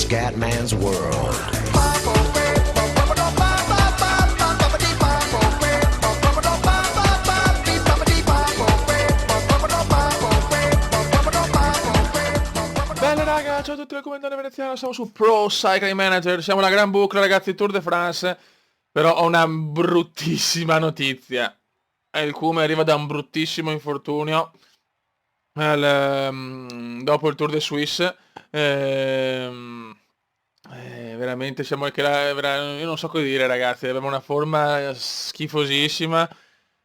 Scatman's World. Bella raga, ciao a tutti dal commentario veneziano, siamo su Pro Cycling Manager, siamo alla Gran Boucle ragazzi, Tour de France, però ho una bruttissima notizia. Il Cume arriva da un bruttissimo infortunio dopo il Tour de Suisse. Veramente siamo che io non so cosa dire ragazzi, abbiamo una forma schifosissima.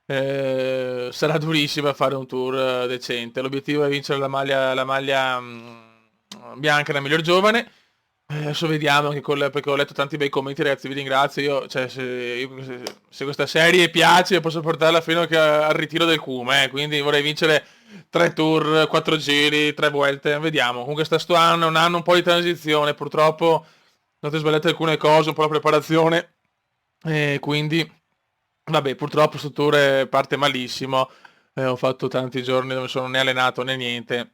Sarà durissima fare un tour decente. L'obiettivo è vincere la maglia bianca, la miglior giovane. Adesso vediamo anche perché ho letto tanti bei commenti ragazzi, vi ringrazio. Io, cioè, se questa serie piace posso portarla fino al ritiro del Cume, quindi vorrei vincere 3 tour, 4 giri, 3 volte, vediamo. Comunque sto anno è un anno un po' di transizione, purtroppo ho sbagliato alcune cose, un po' la preparazione, e quindi vabbè, purtroppo sto tour parte malissimo. Ho fatto tanti giorni dove non sono né allenato né niente,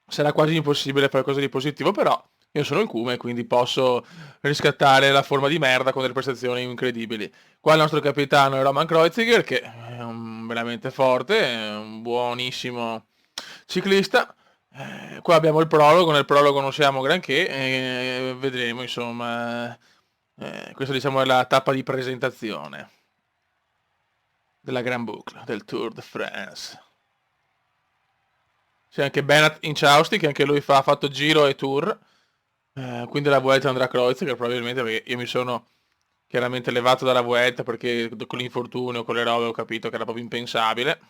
sarà quasi impossibile fare qualcosa di positivo, però io sono il Cume, quindi posso riscattare la forma di merda con delle prestazioni incredibili. Qua il nostro capitano è Roman Kreuziger, che è veramente forte, è un buonissimo ciclista. Qua abbiamo il prologo, nel prologo non siamo granché, vedremo insomma. Questa diciamo è la tappa di presentazione della Gran Boucle, del Tour de France. C'è anche Bernard Incausti, che anche lui ha fatto Giro e Tour, quindi la Vuelta andrà a Kreuziger probabilmente, perché io mi sono chiaramente levato dalla Vuelta perché con l'infortunio, con le robe ho capito che era proprio impensabile.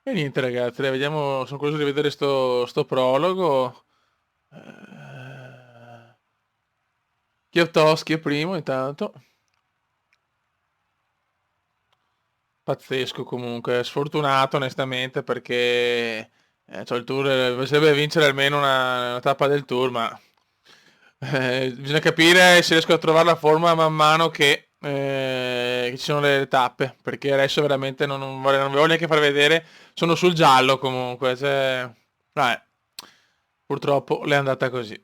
E niente ragazzi, dai, vediamo, sono curioso di vedere sto prologo. Kwiatkowski è primo intanto. Pazzesco comunque, sfortunato onestamente perché cioè, il tour bisognerebbe vincere almeno una tappa del tour, ma bisogna capire se riesco a trovare la forma man mano che ci sono le tappe, perché adesso veramente non vi voglio neanche far vedere, sono sul giallo comunque, cioè, purtroppo l'è andata così.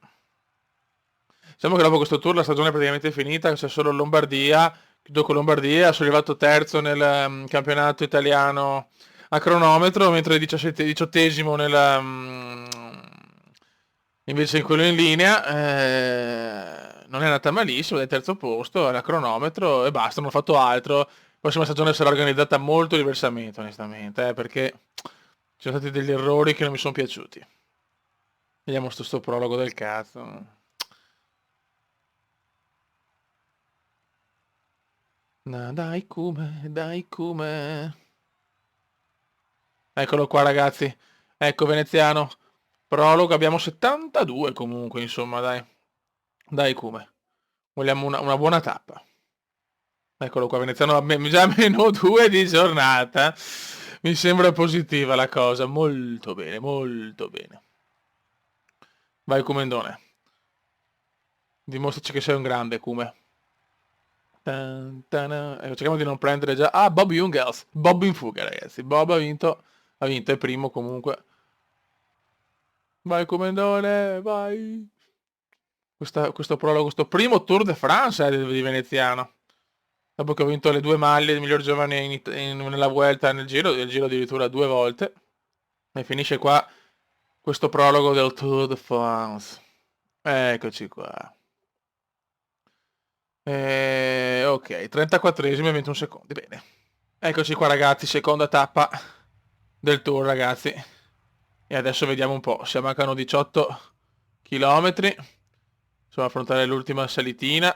Diciamo che dopo questo tour la stagione è praticamente finita, c'è solo Lombardia, chiudo con Lombardia, sono arrivato terzo nel campionato italiano a cronometro, mentre 18esimo invece in quello in linea. Non è andata malissimo, è terzo posto alla cronometro e basta, non ho fatto altro. La prossima stagione sarà organizzata molto diversamente, onestamente, perché ci sono stati degli errori che non mi sono piaciuti. Vediamo sto prologo del cazzo. Dai Cume, dai Cume. Eccolo qua ragazzi. Ecco Veneziano. Prologo, abbiamo 72 comunque, insomma, dai. Dai Cume. Vogliamo una buona tappa. Eccolo qua, Veneziano, già meno 2 di giornata. Mi sembra positiva la cosa, molto bene, molto bene. Vai Cumendone. Dimostraci che sei un grande, Cume. Cerchiamo di non prendere già. Ah, Bob Jungels. Bob in fuga, ragazzi. Bob ha vinto. Ha vinto, è primo comunque. Vai, Comendone, vai. Questo prologo, questo primo Tour de France di Veneziano. Dopo che ho vinto le 2 maglie di miglior giovane nella Vuelta e nel giro addirittura 2 volte. E finisce qua questo prologo del Tour de France. Eccoci qua. Ok, 34esimo e 21 secondi, bene. Eccoci qua ragazzi, seconda tappa del tour ragazzi. E adesso vediamo un po', se mancano 18 km. Insomma, affrontare l'ultima salitina.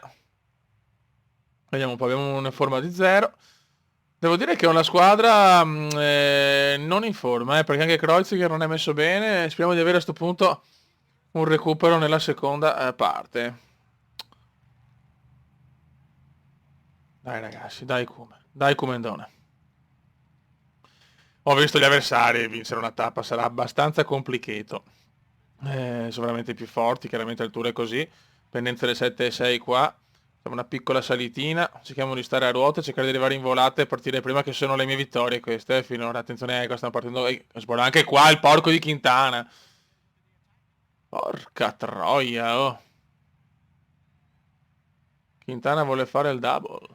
Vediamo un po', abbiamo una forma di 0. Devo dire che è una squadra non in forma, perché anche Kreuziger non è messo bene. Speriamo di avere a questo punto un recupero nella seconda parte. Dai ragazzi, dai Cumendone. Ho visto gli avversari, vincere una tappa sarà abbastanza complicato. Sono veramente più forti, chiaramente il tour è così. Pendenza del 7 e 6 qua. Facciamo una piccola salitina, cerchiamo di stare a ruota, cercare di arrivare in volata e partire prima, che sono le mie vittorie queste. Finora, attenzione, ecco, stanno partendo. Anche qua il porco di Quintana. Porca troia, oh. Quintana vuole fare il double.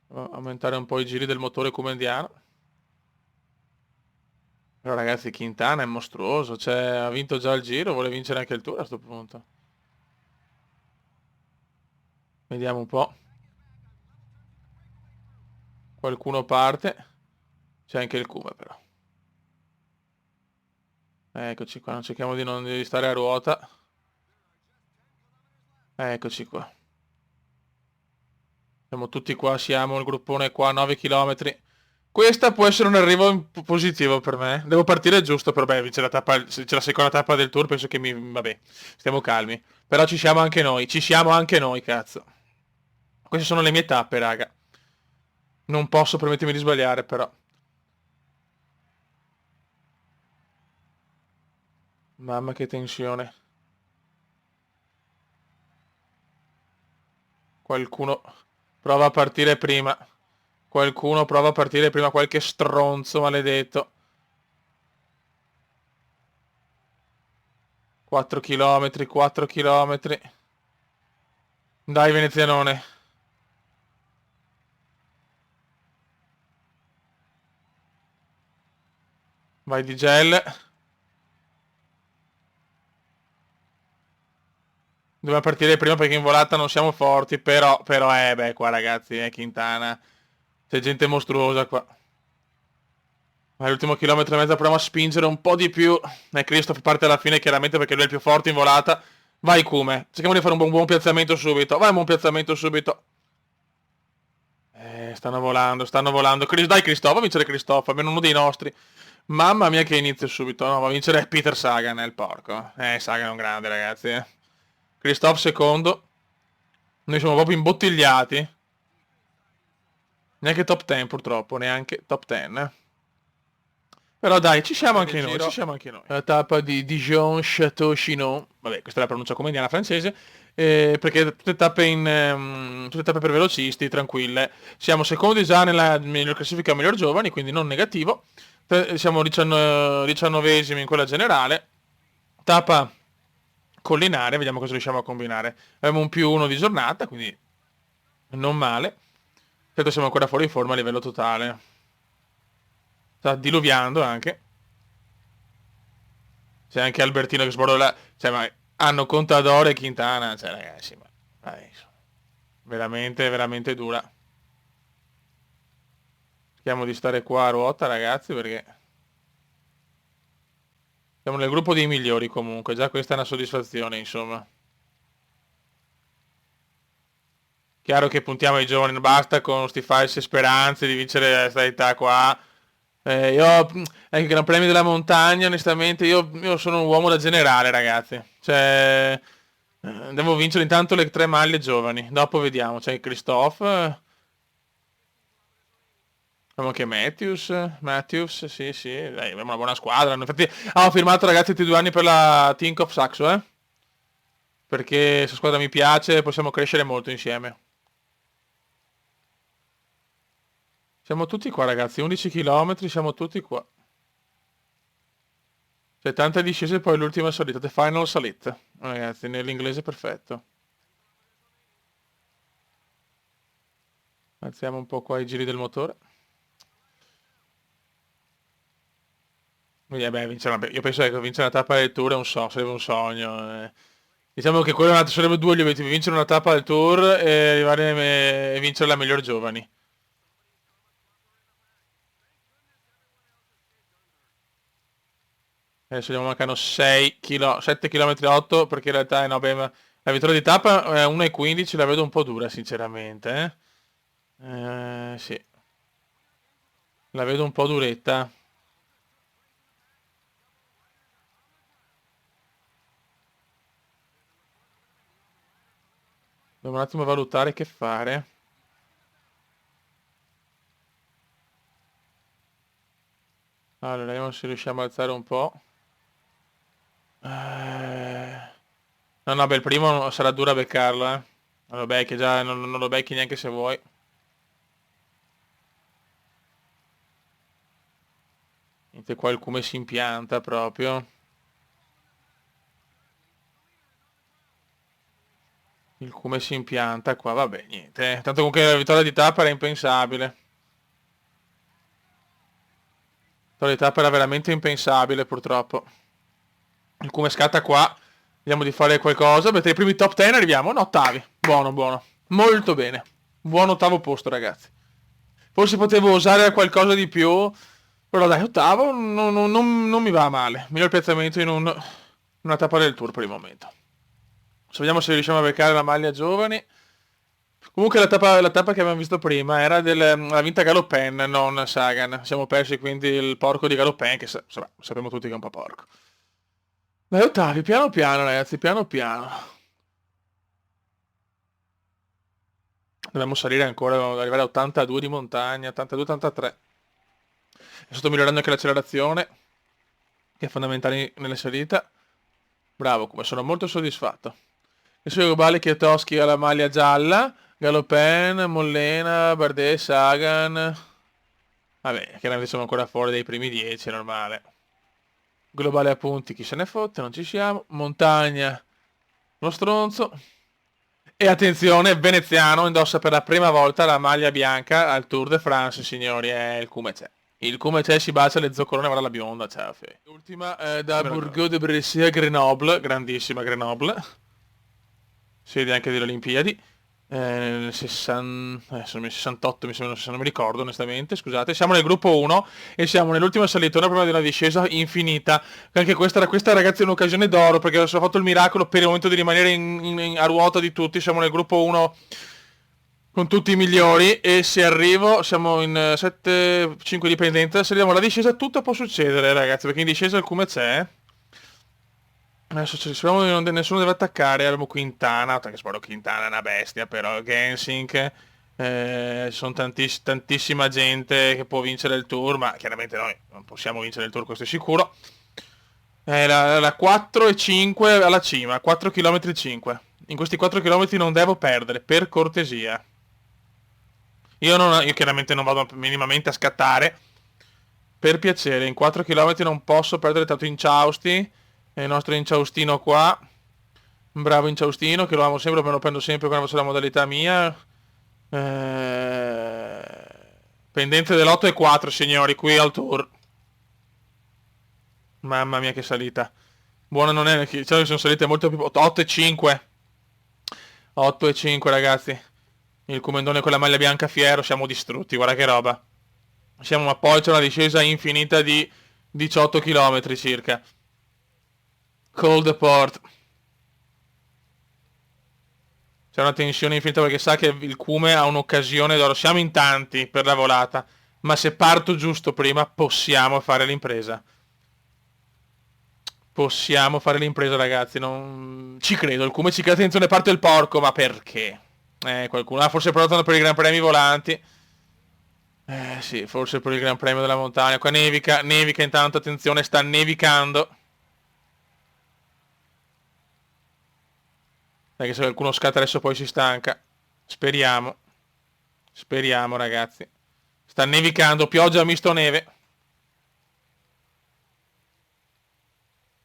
Aumentare un po' i giri del motore Comendiano. Però ragazzi, Quintana è mostruoso, cioè ha vinto già il giro, vuole vincere anche il Tour a sto punto. Vediamo un po'. Qualcuno parte. C'è anche il Kuma però. Eccoci qua, non cerchiamo di non di stare a ruota. Eccoci qua. Siamo tutti qua, siamo il gruppone qua, 9 km. Questa può essere un arrivo positivo per me. Devo partire giusto, però beh, c'è la tappa, se c'è la seconda tappa del tour, penso che mi... vabbè, stiamo calmi. Però ci siamo anche noi, cazzo. Queste sono le mie tappe, raga. Non posso permettermi di sbagliare, però. Mamma che tensione. Qualcuno prova a partire prima. Qualcuno prova a partire prima, qualche stronzo maledetto. 4 km, 4 km. Dai venezianone. Vai di gel. Dobbiamo partire prima perché in volata non siamo forti, però beh, qua ragazzi, Quintana. C'è gente mostruosa qua. All'ultimo chilometro e mezzo proviamo a spingere un po' di più. E Christoph parte alla fine chiaramente perché lui è il più forte in volata. Vai Kume, cerchiamo di fare un buon piazzamento subito. Vai un buon piazzamento subito. Stanno volando, stanno volando. Dai Christoph, va a vincere Christoph, almeno uno dei nostri. Mamma mia che inizio subito. No, va a vincere Peter Sagan, il porco. Sagan è un grande ragazzi. Christoph secondo. Noi siamo proprio imbottigliati. Neanche top 10 purtroppo, neanche top 10. Però dai, ci siamo anche noi, ci siamo anche noi. La tappa di Dijon-Château-Chinon. Vabbè, questa è la pronuncia comediana francese. Perché tutte tappe tutte tappe per velocisti, tranquille. Siamo secondi già nella miglior classifica miglior giovani, quindi non negativo. Siamo 19esimi in quella generale. Tappa collinare, vediamo cosa riusciamo a combinare. Abbiamo un più uno di giornata, quindi non male. Certo siamo ancora fuori forma a livello totale. Sta diluviando anche. C'è anche Albertino che sborda. Cioè, ma hanno Contador e Quintana. Cioè, ragazzi, ma... dai, veramente, veramente dura. Cerchiamo di stare qua a ruota, ragazzi, perché... siamo nel gruppo dei migliori comunque. Già questa è una soddisfazione, insomma. Chiaro che puntiamo ai giovani, non basta con sti false speranze di vincere questa età qua. Io, anche il Gran Premio della Montagna, onestamente, io sono un uomo da generale, ragazzi. Cioè, devo vincere intanto le tre maglie giovani. Dopo vediamo. C'è Christophe. Abbiamo anche Matthews, sì, sì, dai, abbiamo una buona squadra. Infatti, ho firmato ragazzi tutti i 2 anni per la Tinkoff Saxo, perché questa squadra mi piace, possiamo crescere molto insieme. Siamo tutti qua ragazzi, 11 km, siamo tutti qua. C'è tante discese e poi l'ultima salita, the final salita. Ragazzi, nell'inglese perfetto. Alziamo un po' qua i giri del motore. Io penso che vincere una tappa del Tour è sarebbe un sogno. Diciamo che quello sarebbe due gli obiettivi, vincere una tappa del Tour e arrivare e vincere la miglior giovani. Adesso gli mancano 6 km, 7 km 8 perché in realtà no, beh, la vittoria di tappa è 1,15, la vedo un po' dura sinceramente. Sì, la vedo un po' duretta. Devo un attimo valutare che fare. Allora, vediamo se riusciamo a alzare un po'. No, no, beh, il primo sarà dura beccarlo, eh. Non lo becchi già, non lo becchi neanche se vuoi. Niente, qua il come si impianta proprio. Il come si impianta qua, vabbè, niente. Tanto comunque la vittoria di tappa era impensabile. La vittoria di tappa era veramente impensabile, purtroppo. Il come scatta qua. Vediamo di fare qualcosa. Mentre i primi top 10 arriviamo. No, ottavi. Buono, buono. Molto bene. Buon ottavo posto, ragazzi. Forse potevo usare qualcosa di più. Però dai, ottavo non mi va male. Miglior piazzamento in una tappa del tour per il momento. Adesso vediamo se riusciamo a beccare la maglia giovani. Comunque la tappa che abbiamo visto prima era l'ha vinta Galopin, non Sagan. Siamo persi quindi il porco di Galopin, che sappiamo tutti che è un po' porco. Dai, ottavi, piano piano ragazzi, piano piano. Dobbiamo salire ancora, dobbiamo arrivare a 82 di montagna, 82-83. Sto migliorando anche l'accelerazione, che è fondamentale nelle salite. Bravo, come sono molto soddisfatto. I suoi globali Kwiatkowski alla maglia gialla, Galopin, Mollena, Bardet, Sagan. Vabbè, chiaramente siamo ancora fuori dai primi 10, è normale. Globale a punti, chi se ne fotte, non ci siamo. Montagna, lo stronzo. E attenzione, veneziano indossa per la prima volta la maglia bianca al Tour de France, signori, è il come c'è. Il come c'è, si bacia le zoccolone, guarda la bionda, ciao Fe. L'ultima da Bourgogne de Brescia a Grenoble, grandissima Grenoble. Sede anche delle Olimpiadi. Nel 68 mi sembra, se non mi ricordo onestamente, scusate. Siamo nel gruppo 1 e siamo nell'ultima salitona prima di una discesa infinita. Anche questa ragazzi è un'occasione d'oro, perché adesso ho fatto il miracolo per il momento di rimanere a ruota di tutti. Siamo nel gruppo 1 con tutti i migliori e se arrivo, siamo in 7-5 dipendenze, se arriviamo alla discesa tutto può succedere ragazzi, perché in discesa il come c'è. Adesso speriamo che nessuno deve attaccare. Abbiamo Quintana, che spero Quintana è una bestia, però Gensink, sono tantissima gente che può vincere il tour, ma chiaramente noi non possiamo vincere il tour, questo è sicuro. La 4 e 5 alla cima, 4 km e 5. In questi 4 km non devo perdere, per cortesia. Io chiaramente non vado minimamente a scattare. Per piacere, in 4 km non posso perdere tanto inciausti. Il nostro inciaustino qua, un bravo inciaustino che lo amo sempre, me lo prendo sempre quando faccio la modalità mia. Pendenza dell'8 e 4 signori, qui al tour. Mamma mia che salita. Buona non è, diciamo che sono salite molto più... 8 e 5. 8 e 5 ragazzi. Il Comendone con la maglia bianca fiero, siamo distrutti, guarda che roba. Siamo, ma poi c'è una discesa infinita di 18 km circa. Cold Port. C'è una tensione infinita perché sa che il Cume ha un'occasione d'oro. Siamo in tanti per la volata, ma se parto giusto prima possiamo fare l'impresa. Possiamo fare l'impresa ragazzi, non... Ci credo, il Cume ci crede, attenzione parte il porco, ma perché? Qualcuno ha forse provato per i Gran Premi volanti. Sì, forse per il Gran Premio della montagna. Qua nevica intanto, attenzione, sta nevicando. Perché se qualcuno scatta adesso poi si stanca. Speriamo. Speriamo ragazzi. Sta nevicando, pioggia misto neve.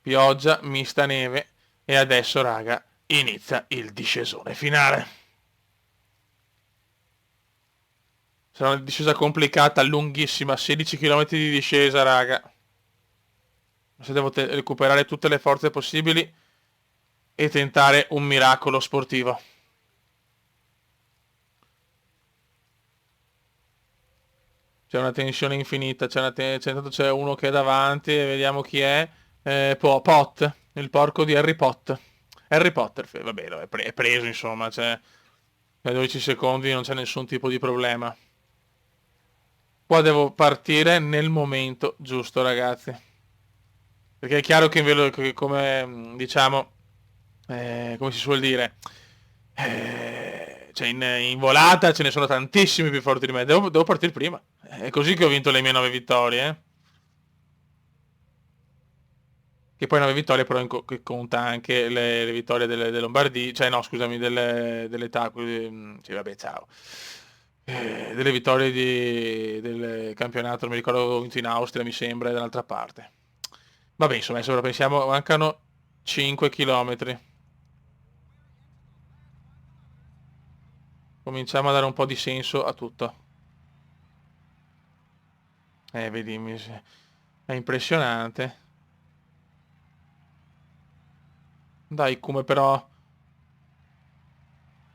Pioggia mista neve. E adesso raga, inizia il discesone finale. Sarà una discesa complicata, lunghissima, 16 km di discesa raga. Se devo recuperare tutte le forze possibili e tentare un miracolo sportivo. C'è una tensione infinita, intanto c'è uno che è davanti e vediamo chi è. Pot, il porco di Harry Potter. Harry Potter, vabbè, è preso insomma, cioè, a 12 secondi non c'è nessun tipo di problema. Qua devo partire nel momento giusto ragazzi. Perché è chiaro che come diciamo, come si suol dire, cioè in volata ce ne sono tantissimi più forti di me, devo partire prima. È così che ho vinto le mie 9 vittorie, Che poi 9 vittorie però che conta anche le vittorie delle Lombardie, cioè no scusami, delle sì vabbè ciao. delle vittorie del campionato, non mi ricordo, vinto in Austria, mi sembra, e dall'altra parte. Vabbè, insomma, adesso ora pensiamo, mancano 5 km. Cominciamo a dare un po' di senso a tutto. Vedi, è impressionante. Dai, come però...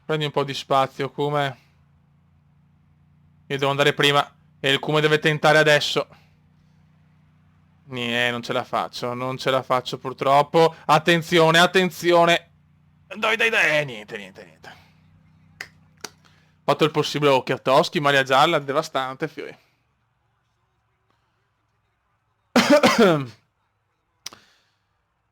Prendi un po' di spazio, come... Io devo andare prima. E il Cume deve tentare adesso. Niente, non ce la faccio. Non ce la faccio purtroppo. Attenzione, attenzione. Dai, dai, dai. Niente, niente, niente. Ho fatto il possibile. Oh, Kwiatkowski, Maria Gialla, devastante, fiori.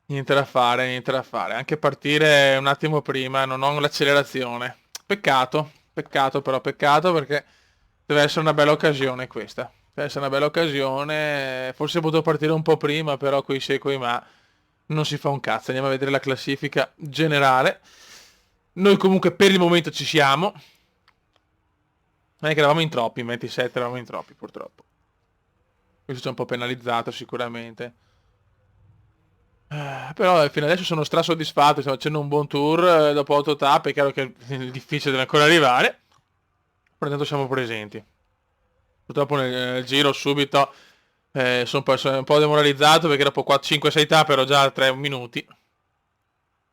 Niente da fare, niente da fare. Anche partire un attimo prima, non ho l'accelerazione. Peccato, peccato però, peccato perché deve essere una bella occasione questa. Deve essere una bella occasione. Forse potevo partire un po' prima, però coi se e coi ma non si fa un cazzo. Andiamo a vedere la classifica generale. Noi comunque per il momento ci siamo. Non è che eravamo in troppi, in 27 eravamo in troppi purtroppo. Questo ci ha un po' penalizzato sicuramente. Però fino adesso sono strasoddisfatto, stiamo facendo un buon tour dopo 8 tappe, è chiaro che il difficile deve ancora arrivare, però intanto siamo presenti. Purtroppo nel giro subito sono un po' demoralizzato perché dopo 5-6 tappe ero già a 3 minuti,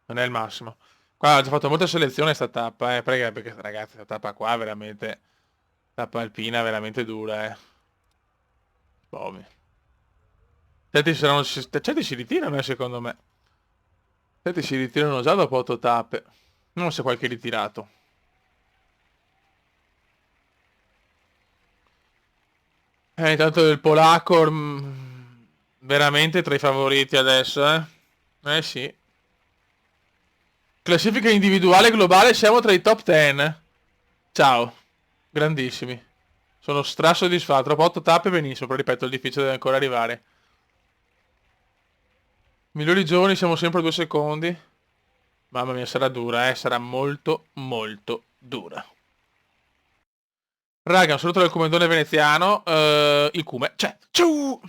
non è il massimo. Qua ho già fatto molta selezione sta tappa, perché ragazzi questa tappa qua è veramente, tappa alpina veramente dura, Boh. Certi si ritirano, secondo me. Certi si ritirano già dopo 8 tappe. Non so se qualche ritirato. Intanto il polacco veramente tra i favoriti adesso, eh? Sì. Classifica individuale globale siamo tra i top 10. Ciao. Grandissimi. Sono strasoddisfatto. Dopo 8 tappe benissimo, però ripeto, il difficile deve ancora arrivare. Migliori giovani siamo sempre a 2 secondi. Mamma mia, sarà dura, sarà molto, molto dura. Raga, un saluto dal comandone veneziano. Il Cume. Ciao. Ciao.